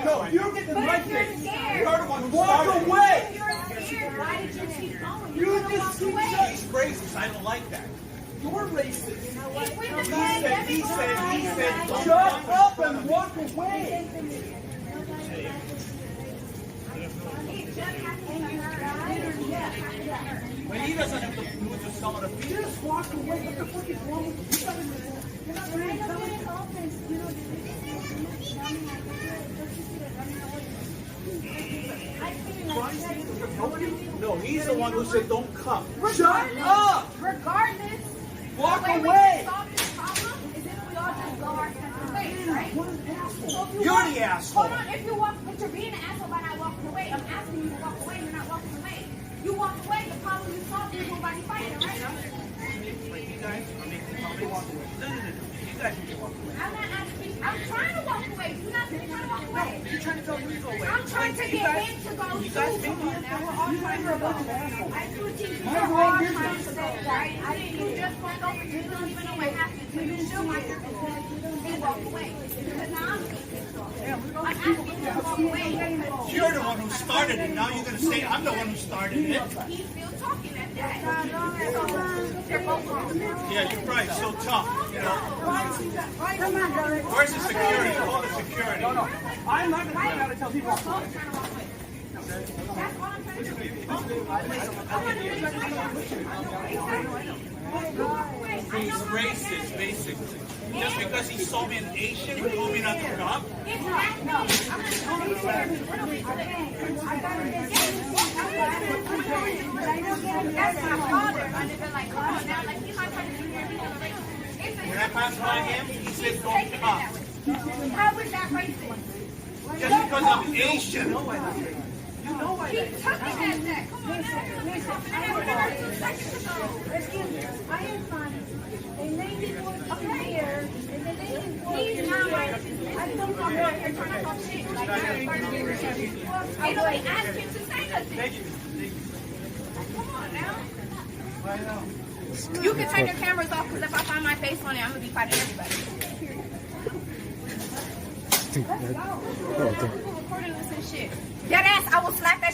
No, you're getting my face. You're the one who Walk started. away. You're scared. Why did you keep going? You You just keep away. He's racist. I don't like that. You're racist. If we He decide said, he said, don't Shut up and walk away. But he doesn't have to do with some of the people. Just walk away. What the fuck is wrong with you? No, he's the one who said don't come. Shut up. Regardless, Walk the way we away. can solve this problem is if we all just go our separate ways, right? So if you You're walk- the asshole. Hold on, if you walk, but you're being an asshole by not walking away. I'm asking you to walk away, you're not walking away. You walk away, the problem you solve is nobody fighting, right? You guys are making me walk away. No. You guys need to walk away. I'm not asking, I'm trying to walk away. You're not trying to walk away. You're trying to tell me to go away. I'm trying to get him to go You guys too. make me Now we're all trying to go. I do teach you Mind we're your own all business. trying to go, right? I didn't, you just walked over, you don't even know what happened. So you still want your business and walk away. Because now I'm asking you to walk away. You're the one who started it. Now you're going to say I'm the one who started it. He's still talking at that. So they're both wrong. Yeah, you're right. So tough. You know. Come on, Derek. Where's the security? Call the security. No. I'm not going to try to tell people. We're both trying to walk away. That's all I'm trying to do. He's racist, basically. Just because he saw me an Asian, he told me not to come. It's not, no. I'm not trying to what are we doing? That's my father. I'd have been like, come on now. Like, he's not trying to do everything. When I passed by him, he said don't come. How is that racist? Just because I'm Asian. Keep tucking at that. Come on now. I haven't heard 2 seconds ago. Excuse me, I am fine. A lady was here, and the lady was He's not racist. I don't know what you're trying to talk shit. Like, ain't nobody asked him to say nothing. Come on now. You can turn your cameras off because if I find my face on it, I'm going to be fighting everybody. People recording this and shit. Dead ass, I will slap that